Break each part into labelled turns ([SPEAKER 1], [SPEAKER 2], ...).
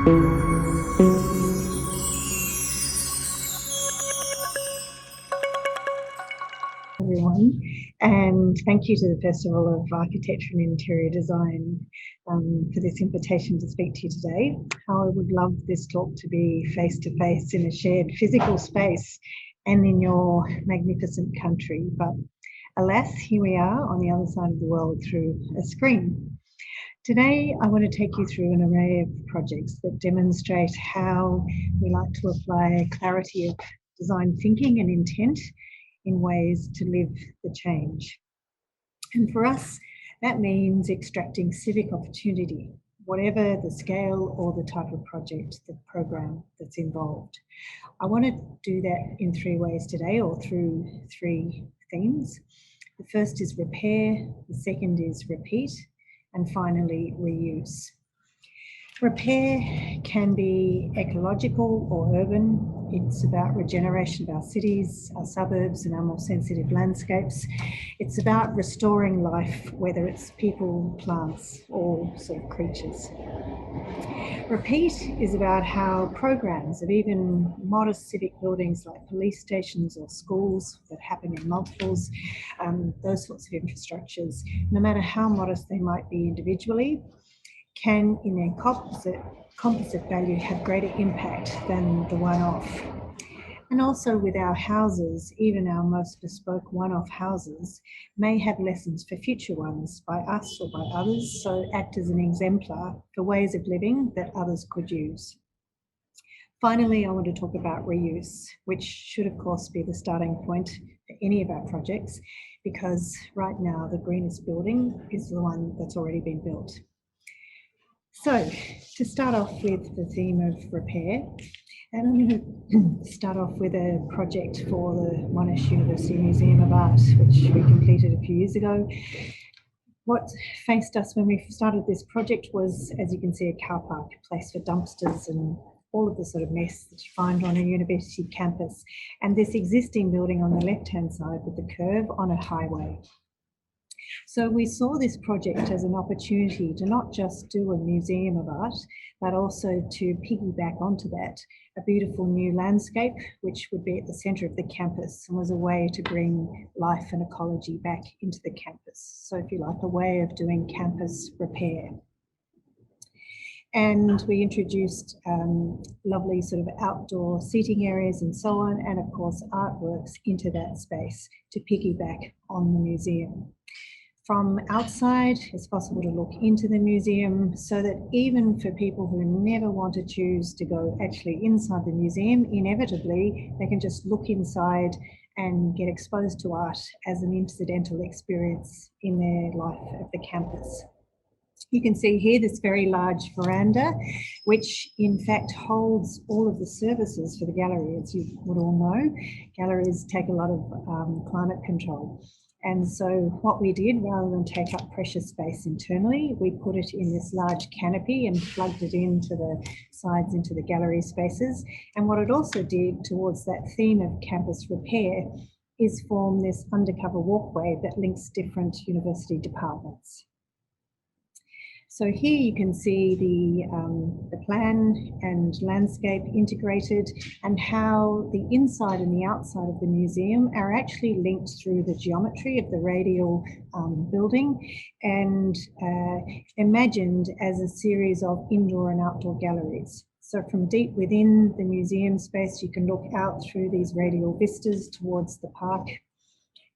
[SPEAKER 1] Everyone, and thank you to the Festival of Architecture and Interior Design for this invitation to speak to you today. How I would love this talk to be face-to-face in a shared physical space and in your magnificent country, but alas, here we are on the other side of the world through a screen. Today, I want to take you through an array of projects that demonstrate how we like to apply clarity of design thinking and intent in ways to live the change. And for us, that means extracting civic opportunity, whatever the scale or the type of project, the program that's involved. I want to do that in three ways today, or through three themes. The first is repair, the second is repeat, and finally reuse. Repair can be ecological or urban. It's about regeneration of our cities, our suburbs, and our more sensitive landscapes. It's about restoring life, whether it's people, plants, or sort of creatures. Repeat is about how programs of even modest civic buildings like police stations or schools that happen in multiples, those sorts of infrastructures, no matter how modest they might be individually, can, in their composite value, have greater impact than the one-off. And also with our houses, even our most bespoke one-off houses may have lessons for future ones by us or by others, so act as an exemplar for ways of living that others could use. Finally, I want to talk about reuse, which should of course be the starting point for any of our projects, because right now the greenest building is the one that's already been built. So, to start off with the theme of repair, and I'm going to start off with a project for the Monash University Museum of Art, which we completed a few years ago. What faced us when we started this project was, as you can see, a car park, a place for dumpsters and all of the sort of mess that you find on a university campus, and this existing building on the left-hand side with the curve on a highway. So we saw this project as an opportunity to not just do a museum of art, but also to piggyback onto that a beautiful new landscape, which would be at the centre of the campus and was a way to bring life and ecology back into the campus. So if you like, a way of doing campus repair. And we introduced lovely sort of outdoor seating areas and so on, and of course artworks into that space to piggyback on the museum. From outside, it's possible to look into the museum so that even for people who never want to choose to go actually inside the museum, inevitably they can just look inside and get exposed to art as an incidental experience in their life at the campus. You can see here this very large veranda, which in fact holds all of the services for the gallery. As you would all know, galleries take a lot of climate control. And so what we did, rather than take up precious space internally, we put it in this large canopy and plugged it into the sides, into the gallery spaces. And what it also did towards that theme of campus repair is form this undercover walkway that links different university departments. So here you can see the plan and landscape integrated, and how the inside and the outside of the museum are actually linked through the geometry of the radial building and imagined as a series of indoor and outdoor galleries. So from deep within the museum space, you can look out through these radial vistas towards the park.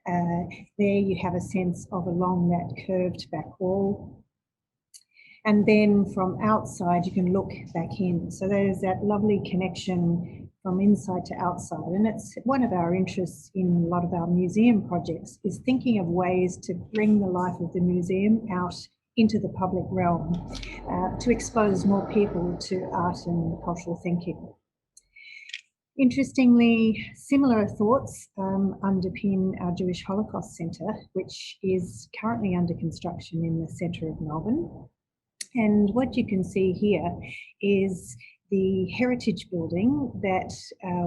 [SPEAKER 1] There you have a sense of along that curved back wall. And then from outside, you can look back in. So there's that lovely connection from inside to outside. And it's one of our interests in a lot of our museum projects, is thinking of ways to bring the life of the museum out into the public realm, to expose more people to art and cultural thinking. Interestingly, similar thoughts underpin our Jewish Holocaust Centre, which is currently under construction in the centre of Melbourne. And what you can see here is the heritage building that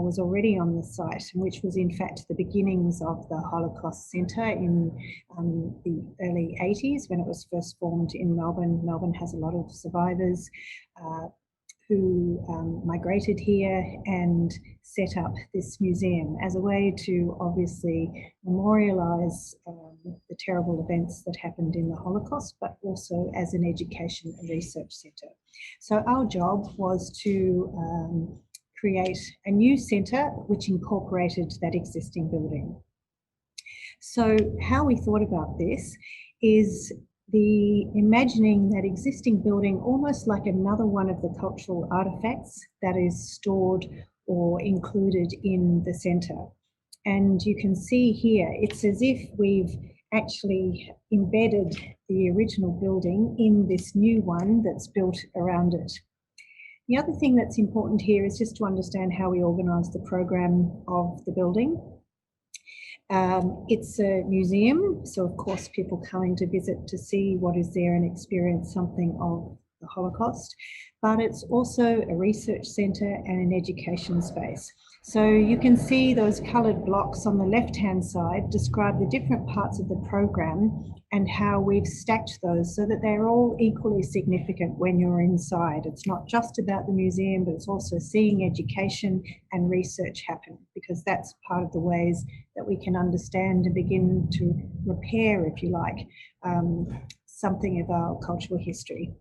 [SPEAKER 1] was already on the site, which was in fact the beginnings of the Holocaust Centre in the early 80s when it was first formed in Melbourne. Melbourne has a lot of survivors who migrated here and set up this museum as a way to obviously memorialise the terrible events that happened in the Holocaust, but also as an education and research centre. So our job was to create a new centre which incorporated that existing building. So how we thought about this is imagining that existing building almost like another one of the cultural artefacts that is stored or included in the centre. And you can see here, it's as if we've actually embedded the original building in this new one that's built around it. The other thing that's important here is just to understand how we organise the program of the building. It's a museum, so of course people coming to visit to see what is there and experience something of the Holocaust, but it's also a research centre and an education space. So you can see those coloured blocks on the left-hand side describe the different parts of the program and how we've stacked those so that they're all equally significant when you're inside. It's not just about the museum, but it's also seeing education and research happen, because that's part of the ways that we can understand and begin to repair, if you like, something of our cultural history.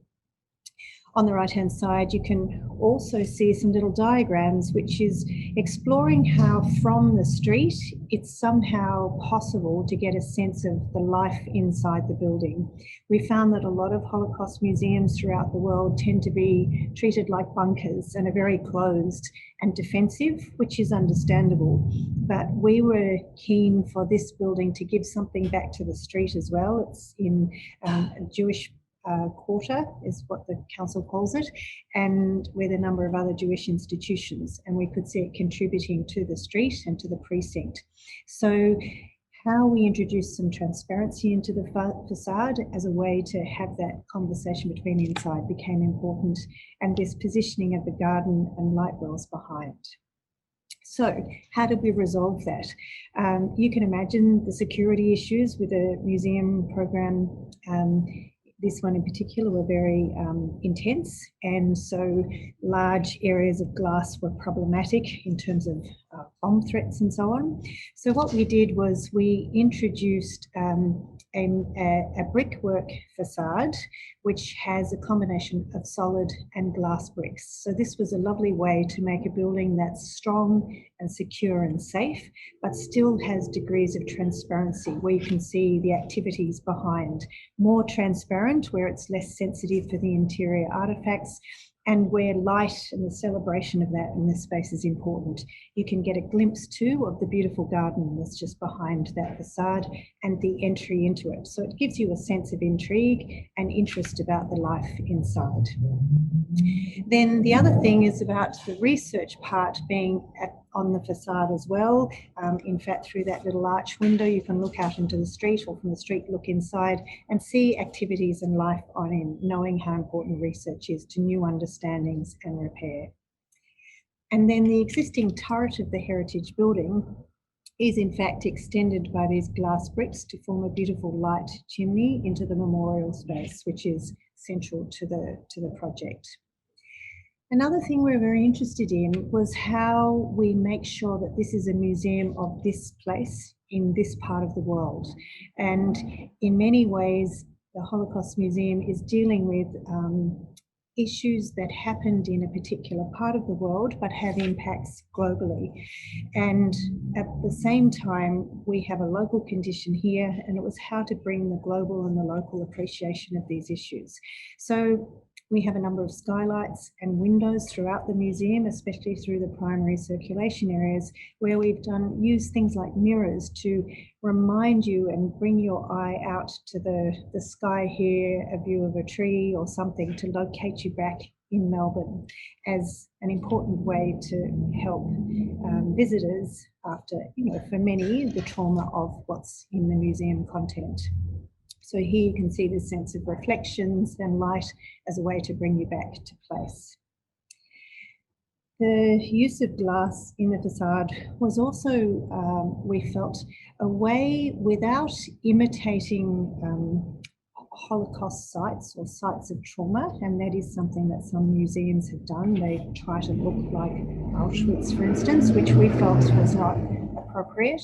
[SPEAKER 1] On the right-hand side, you can also see some little diagrams, which is exploring how from the street, it's somehow possible to get a sense of the life inside the building. We found that a lot of Holocaust museums throughout the world tend to be treated like bunkers and are very closed and defensive, which is understandable. But we were keen for this building to give something back to the street as well. It's in a Jewish quarter is what the council calls it, and with a number of other Jewish institutions, and we could see it contributing to the street and to the precinct. So how we introduced some transparency into the facade as a way to have that conversation between inside became important, and this positioning of the garden and light wells behind. So how did we resolve that? You can imagine the security issues with a museum program. This one in particular were very intense, and so large areas of glass were problematic in terms of bomb threats and so on. So what we did was we introduced a brickwork facade which has a combination of solid and glass bricks. So this was a lovely way to make a building that's strong and secure and safe, but still has degrees of transparency where you can see the activities behind. More transparent where it's less sensitive for the interior artifacts, and where light and the celebration of that in this space is important. You can get a glimpse too of the beautiful garden that's just behind that facade and the entry into it. So it gives you a sense of intrigue and interest about the life inside. Then the other thing is about the research part being on the facade as well. In fact, through that little arch window, you can look out into the street, or from the street look inside and see activities and life on in, knowing how important research is to new understandings and repair. And then the existing turret of the heritage building is in fact extended by these glass bricks to form a beautiful light chimney into the memorial space, which is central to the project. Another thing we're very interested in was how we make sure that this is a museum of this place in this part of the world. And in many ways, the Holocaust Museum is dealing with issues that happened in a particular part of the world but have impacts globally. And at the same time, we have a local condition here, and it was how to bring the global and the local appreciation of these issues. So we have a number of skylights and windows throughout the museum, especially through the primary circulation areas, where we've used things like mirrors to remind you and bring your eye out to the sky here, a view of a tree or something, to locate you back in Melbourne as an important way to help visitors after, for many, the trauma of what's in the museum content. So here you can see this sense of reflections and light as a way to bring you back to place. The use of glass in the facade was also, we felt, a way without imitating Holocaust sites or sites of trauma, and that is something that some museums have done. They try to look like Auschwitz, for instance, which we felt was not appropriate.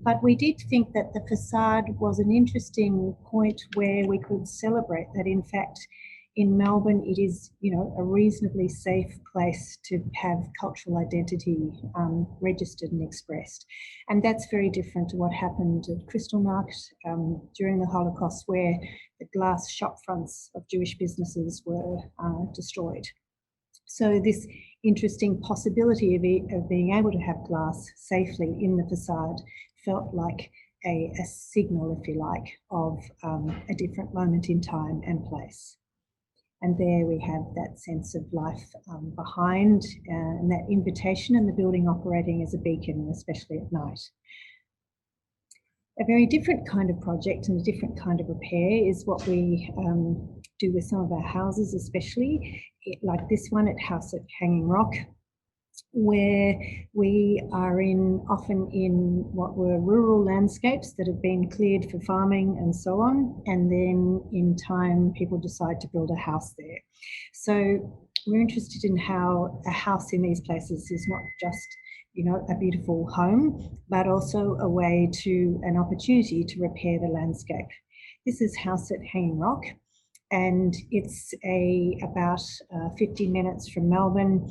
[SPEAKER 1] But we did think that the facade was an interesting point where we could celebrate that, in fact, in Melbourne, it is, a reasonably safe place to have cultural identity registered and expressed. And that's very different to what happened at Kristallnacht during the Holocaust, where the glass shop fronts of Jewish businesses were destroyed. So this interesting possibility of being able to have glass safely in the facade felt like a signal, if you like, of a different moment in time and place. And there we have that sense of life behind and that invitation, and the building operating as a beacon, especially at night. A very different kind of project and a different kind of repair is what we do with some of our houses, especially like this one at House at Hanging Rock, where we are often in what were rural landscapes that have been cleared for farming and so on, and then in time people decide to build a house there. So we're interested in how a house in these places is not just a beautiful home, but also a way to an opportunity to repair the landscape. This is House at Hanging Rock, and it's about 50 minutes from Melbourne.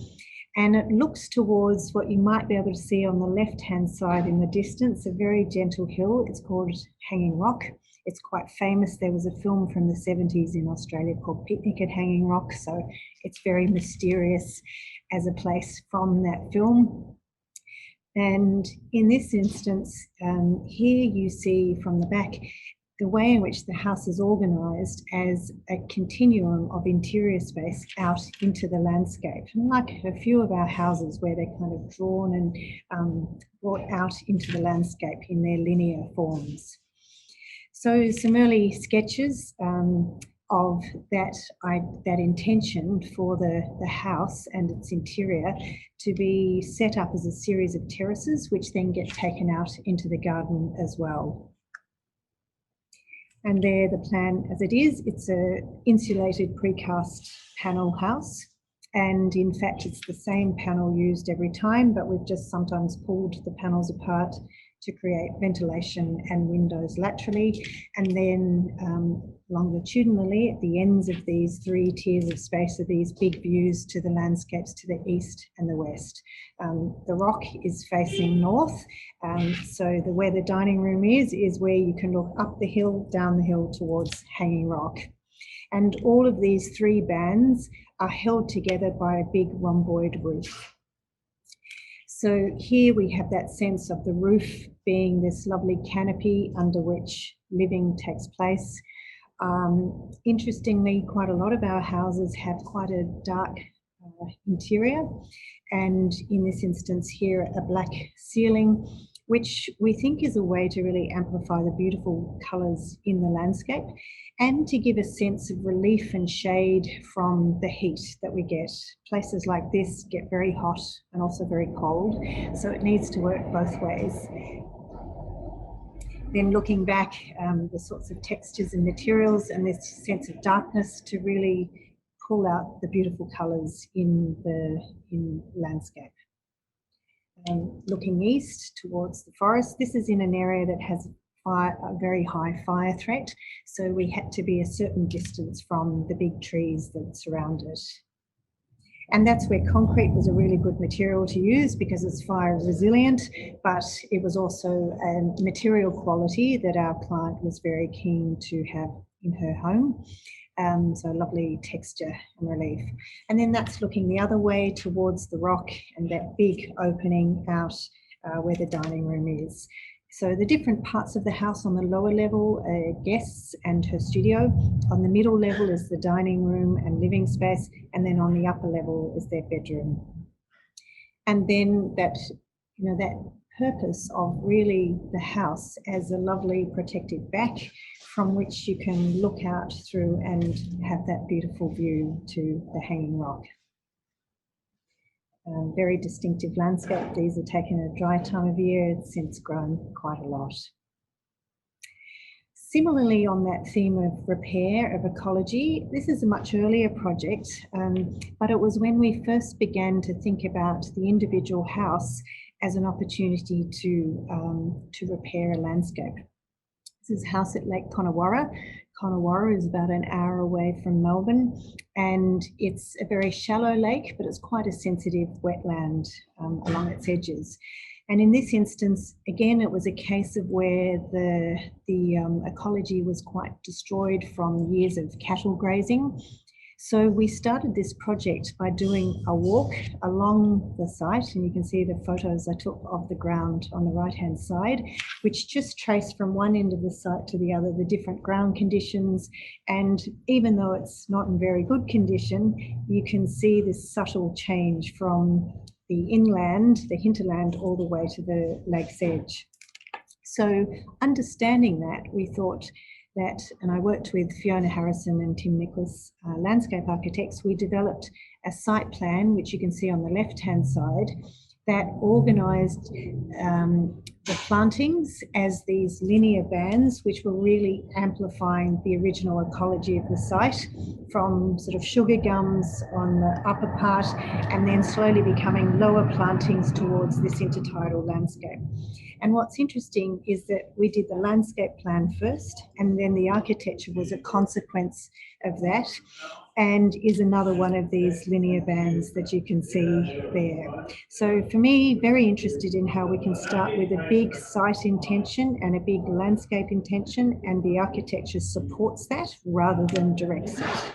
[SPEAKER 1] And it looks towards what you might be able to see on the left-hand side in the distance, a very gentle hill. It's called Hanging Rock. It's quite famous. There was a film from the 70s in Australia called Picnic at Hanging Rock. So it's very mysterious as a place from that film. And in this instance, here you see from the back the way in which the house is organised as a continuum of interior space out into the landscape. And like a few of our houses where they're kind of drawn and brought out into the landscape in their linear forms. So some early sketches of that intention for the house and its interior to be set up as a series of terraces, which then get taken out into the garden as well. And there the plan as it is, it's a insulated precast panel house. And in fact, it's the same panel used every time, but we've just sometimes pulled the panels apart to create ventilation and windows laterally. And then longitudinally at the ends of these three tiers of space are these big views to the landscapes to the east and the west. The rock is facing north. So where the dining room is where you can look up the hill, down the hill towards Hanging Rock. And all of these three bands are held together by a big rhomboid roof. So here we have that sense of the roof being this lovely canopy under which living takes place. Interestingly, quite a lot of our houses have quite a dark interior, and in this instance here, a black ceiling, which we think is a way to really amplify the beautiful colours in the landscape and to give a sense of relief and shade from the heat that we get. Places like this get very hot and also very cold, so it needs to work both ways. Then looking back, the sorts of textures and materials and this sense of darkness to really pull out the beautiful colours in landscape. Looking east towards the forest, this is in an area that has a very high fire threat, so we had to be a certain distance from the big trees that surround it. And that's where concrete was a really good material to use because it's fire resilient, but it was also a material quality that our client was very keen to have in her home. So lovely texture and relief. And then that's looking the other way towards the rock and that big opening out where the dining room is. So the different parts of the house on the lower level are guests and her studio. On the middle level is the dining room and living space. And then on the upper level is their bedroom. And then that purpose of really the house as a lovely protected back from which you can look out through and have that beautiful view to the Hanging Rock. Very distinctive landscape. These are taken at a dry time of year. It's since grown quite a lot. Similarly, on that theme of repair, of ecology, this is a much earlier project, but it was when we first began to think about the individual house as an opportunity to repair a landscape. This is a house at Lake Connenware. Connenware is about an hour away from Melbourne, and it's a very shallow lake, but it's quite a sensitive wetland along its edges. And in this instance, again, it was a case of where the ecology was quite destroyed from years of cattle grazing. So we started this project by doing a walk along the site, and you can see the photos I took of the ground on the right-hand side, which just trace from one end of the site to the other the different ground conditions. And even though it's not in very good condition, you can see this subtle change from the inland, the hinterland, all the way to the lake's edge. So understanding that, we thought that, and I worked with Fiona Harrison and Tim Nicholas, landscape architects, we developed a site plan, which you can see on the left-hand side, that organised the plantings as these linear bands, which were really amplifying the original ecology of the site, from sort of sugar gums on the upper part and then slowly becoming lower plantings towards this intertidal landscape. And what's interesting is that we did the landscape plan first, and then the architecture was a consequence of that, and is another one of these linear bands that you can see there. So for me, very interested in how we can start with a big site intention and a big landscape intention, and the architecture supports that rather than directs it.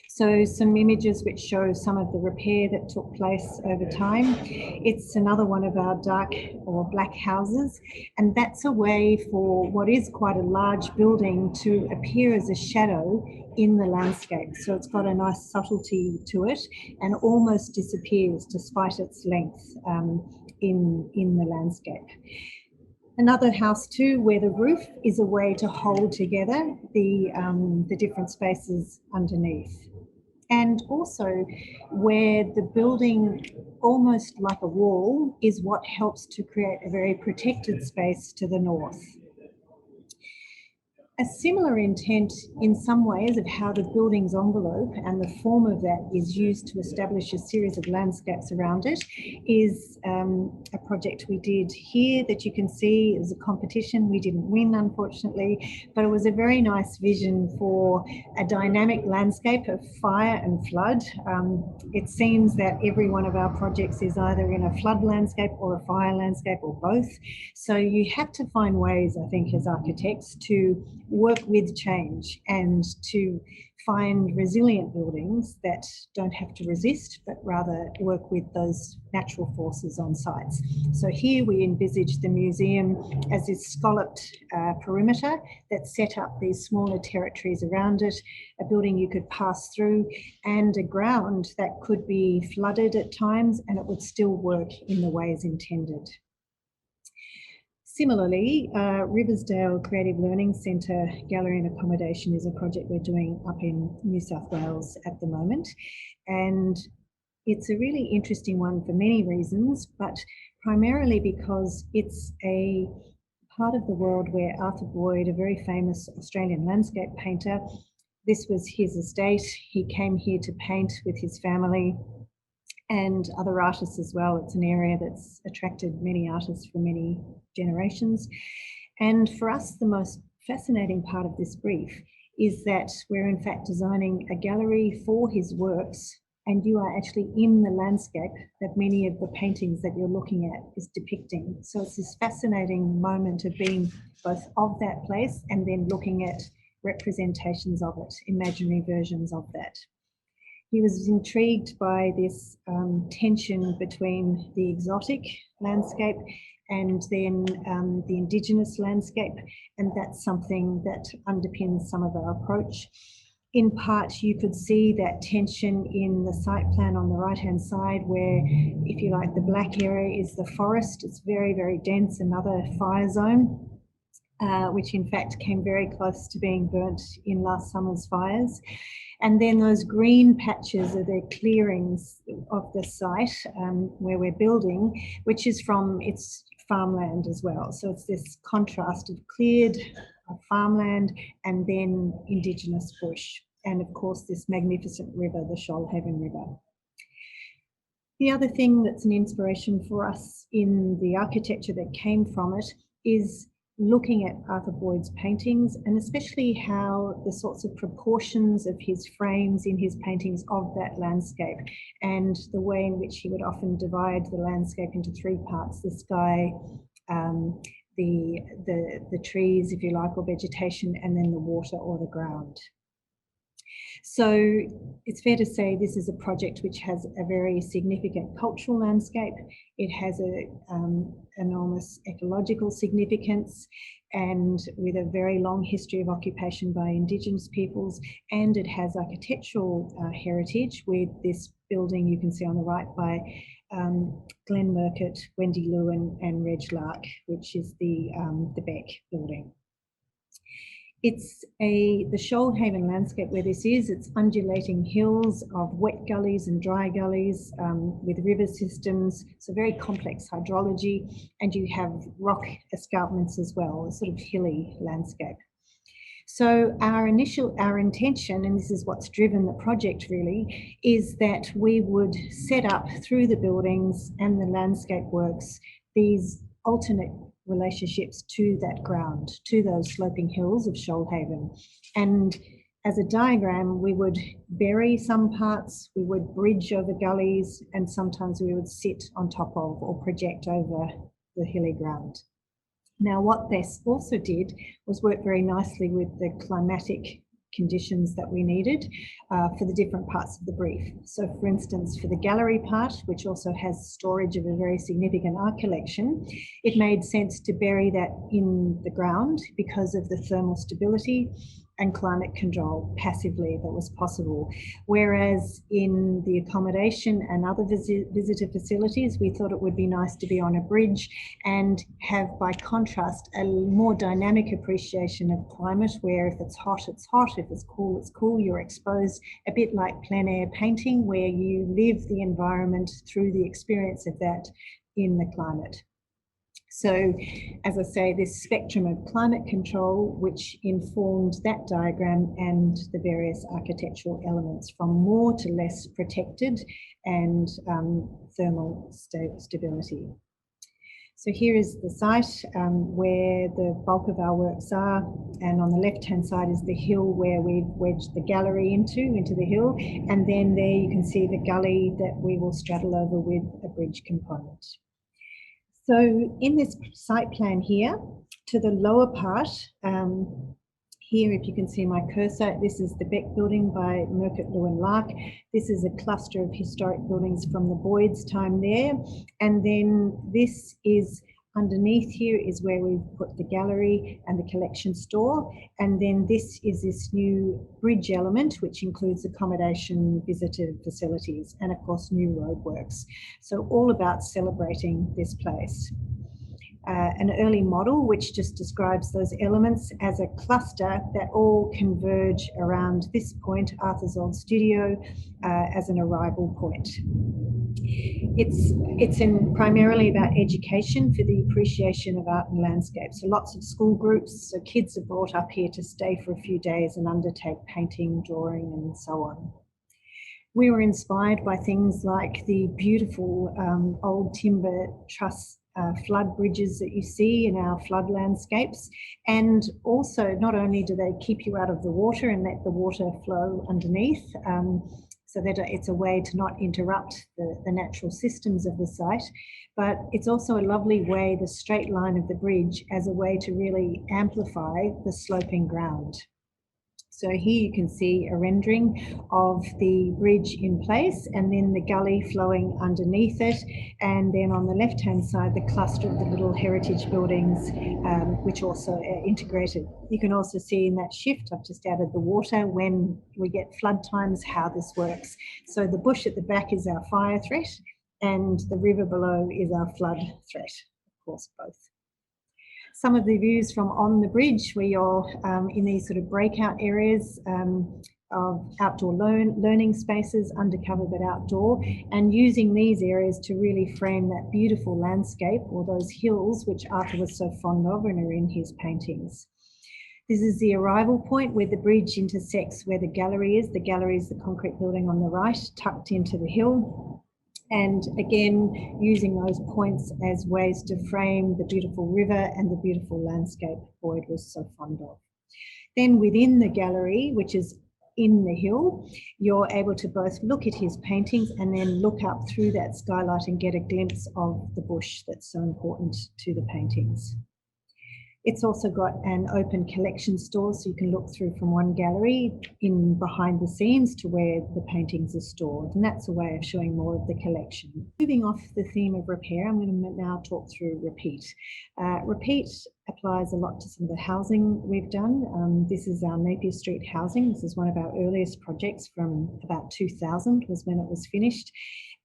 [SPEAKER 1] So some images which show some of the repair that took place over time. It's another one of our dark or black houses, and that's a way for what is quite a large building to appear as a shadow in the landscape. So it's got a nice subtlety to it and almost disappears despite its length in the landscape. Another house too, where the roof is a way to hold together the different spaces underneath. And also where the building, almost like a wall, is what helps to create a very protected space to the north. A similar intent in some ways of how the building's envelope and the form of that is used to establish a series of landscapes around it is a project we did here that you can see is a competition. We didn't win, unfortunately, but it was a very nice vision for a dynamic landscape of fire and flood. It seems that every one of our projects is either in a flood landscape or a fire landscape or both. So you have to find ways, I think, as architects to work with change and to find resilient buildings that don't have to resist, but rather work with those natural forces on sites. So here we envisage the museum as this scalloped perimeter that set up these smaller territories around it, a building you could pass through, and a ground that could be flooded at times and it would still work in the ways intended. Similarly, Riversdale Creative Learning Centre Gallery and Accommodation is a project we're doing up in New South Wales at the moment. And it's a really interesting one for many reasons, but primarily because it's a part of the world where Arthur Boyd, a very famous Australian landscape painter, this was his estate. He came here to paint with his family and other artists as well. It's an area that's attracted many artists for many generations. And for us, the most fascinating part of this brief is that we're in fact designing a gallery for his works, and you are actually in the landscape that many of the paintings that you're looking at is depicting. So it's this fascinating moment of being both of that place and then looking at representations of it, imaginary versions of that. He was intrigued by this tension between the exotic landscape and then the Indigenous landscape, and that's something that underpins some of our approach. In part, you could see that tension in the site plan on the right-hand side where, if you like, the black area is the forest. It's very, very dense, another fire zone, which in fact came very close to being burnt in last summer's fires. And then those green patches are the clearings of the site where we're building, which is from its farmland as well. So it's this contrast of cleared farmland, and then indigenous bush. And of course, this magnificent river, the Shoalhaven River. The other thing that's an inspiration for us in the architecture that came from it is looking at Arthur Boyd's paintings, and especially how the sorts of proportions of his frames in his paintings of that landscape, and the way in which he would often divide the landscape into three parts: the sky, the trees, if you like, or vegetation, and then the water or the ground. So it's fair to say this is a project which has a very significant cultural landscape. It has an enormous ecological significance, and with a very long history of occupation by Indigenous peoples, and it has architectural heritage with this building you can see on the right by Glenn Murcutt, Wendy Lewin and Reg Lark, which is the Beck building. It's the Shoalhaven landscape where this is. It's undulating hills of wet gullies and dry gullies with river systems, so very complex hydrology, and you have rock escarpments as well, a sort of hilly landscape. So our intention, and this is what's driven the project really, is that we would set up through the buildings and the landscape works these alternate relationships to that ground, to those sloping hills of Shoalhaven. And as a diagram, we would bury some parts, we would bridge over gullies, and sometimes we would sit on top of or project over the hilly ground. Now, what this also did was work very nicely with the climatic conditions that we needed for the different parts of the brief. So for instance, for the gallery part, which also has storage of a very significant art collection, it made sense to bury that in the ground because of the thermal stability and climate control passively that was possible. Whereas in the accommodation and other visitor facilities, we thought it would be nice to be on a bridge and have, by contrast, a more dynamic appreciation of climate, where if it's hot, it's hot, if it's cool, it's cool. You're exposed a bit like plein air painting, where you live the environment through the experience of that in the climate. So, as I say, this spectrum of climate control, which informed that diagram and the various architectural elements from more to less protected and thermal stability. So here is the site where the bulk of our works are, and on the left-hand side is the hill where we've wedged the gallery into the hill, and then there you can see the gully that we will straddle over with a bridge component. So in this site plan here, to the lower part, here if you can see my cursor, this is the Beck building by Murcutt, Lewin, Lark. This is a cluster of historic buildings from the Boyd's time there. And then this is underneath here is where we've put the gallery and the collection store. And then this is this new bridge element, which includes accommodation, visitor facilities, and of course, new roadworks. So all about celebrating this place. An early model which just describes those elements as a cluster that all converge around this point, Arthur's old studio, as an arrival point. It's primarily about education for the appreciation of art and landscape. So lots of school groups, so kids are brought up here to stay for a few days and undertake painting, drawing, and so on. We were inspired by things like the beautiful old timber truss flood bridges that you see in our flood landscapes. And also, not only do they keep you out of the water and let the water flow underneath, so that it's a way to not interrupt the natural systems of the site, but it's also a lovely way, the straight line of the bridge, as a way to really amplify the sloping ground. So here you can see a rendering of the bridge in place and then the gully flowing underneath it. And then on the left-hand side, the cluster of the little heritage buildings, which also are integrated. You can also see in that shift, I've just added the water when we get flood times, how this works. So the bush at the back is our fire threat and the river below is our flood threat, of course, both. Some of the views from on the bridge where you're in these sort of breakout areas of outdoor learning spaces, undercover but outdoor, and using these areas to really frame that beautiful landscape or those hills which Arthur was so fond of and are in his paintings. This is the arrival point where the bridge intersects where the gallery is. The gallery is the concrete building on the right, tucked into the hill. And again, using those points as ways to frame the beautiful river and the beautiful landscape FOAID was so fond of. Then within the gallery, which is in the hill, you're able to both look at his paintings and then look up through that skylight and get a glimpse of the bush that's so important to the paintings. It's also got an open collection store, so you can look through from one gallery in behind the scenes to where the paintings are stored. And that's a way of showing more of the collection. Moving off the theme of repair, I'm going to now talk through repeat. Repeat applies a lot to some of the housing we've done. This is our Napier Street housing. This is one of our earliest projects from about 2000 was when it was finished.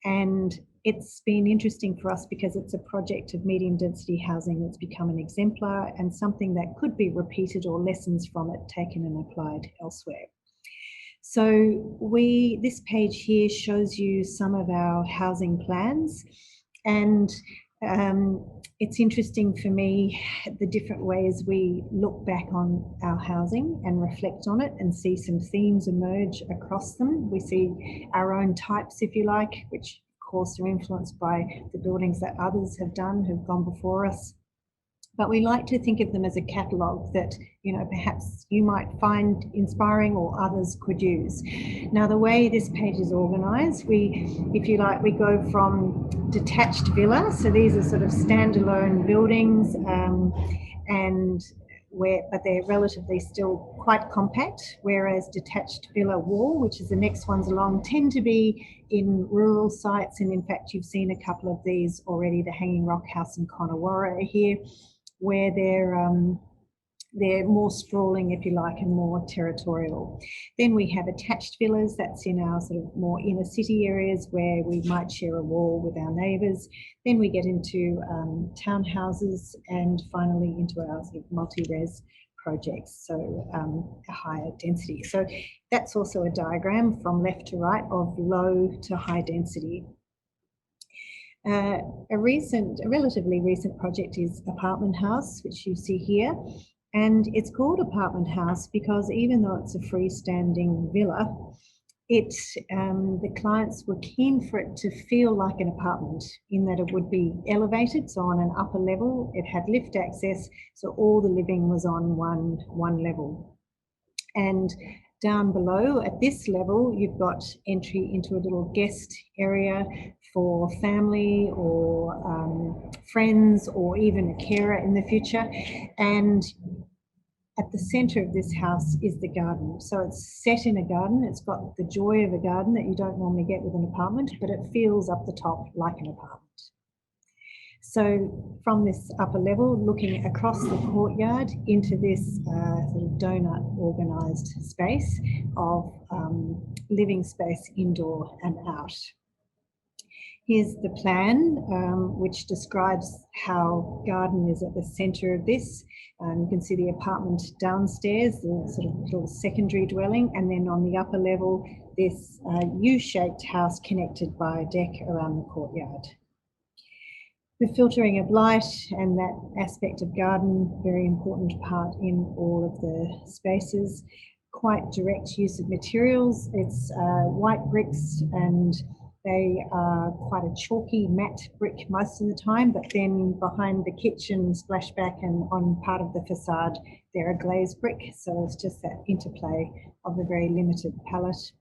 [SPEAKER 1] And it's been interesting for us because it's a project of medium density housing that's become an exemplar and something that could be repeated or lessons from it taken and applied elsewhere. So this page here shows you some of our housing plans, and it's interesting for me the different ways we look back on our housing and reflect on it and see some themes emerge across them. We see our own types, if you like, which of course are influenced by the buildings that others have done, who've gone before us. But we like to think of them as a catalogue that, you know, perhaps you might find inspiring or others could use. Now, the way this page is organised, if you like, we go from detached villa. So these are sort of standalone buildings, but they're relatively still quite compact, whereas detached villa wall, which is the next ones along, tend to be in rural sites. And in fact, you've seen a couple of these already, the Hanging Rock House in Connenware here, where they're more sprawling, if you like, and more territorial. Then we have attached villas. That's in our sort of more inner city areas where we might share a wall with our neighbours. Then we get into townhouses, and finally into our sort of multi-res projects, so a higher density. So that's also a diagram from left to right of low to high density. A relatively recent project is Apartment House, which you see here. And it's called Apartment House because even though it's a freestanding villa, the clients were keen for it to feel like an apartment in that it would be elevated. So on an upper level, it had lift access. So all the living was on one level. And down below at this level, you've got entry into a little guest area for family or friends or even a carer in the future. And at the centre of this house is the garden. So it's set in a garden. It's got the joy of a garden that you don't normally get with an apartment, but it feels up the top like an apartment. So from this upper level, looking across the courtyard into this sort of donut organised space of living space indoor and out. Here's the plan, which describes how garden is at the centre of this. You can see the apartment downstairs, the sort of little secondary dwelling, and then on the upper level, this U-shaped house connected by a deck around the courtyard. The filtering of light and that aspect of garden, very important part in all of the spaces. Quite direct use of materials. It's white bricks, and they are quite a chalky matte brick most of the time, but then behind the kitchen splashback and on part of the facade, they're a glazed brick. So it's just that interplay of a very limited palette.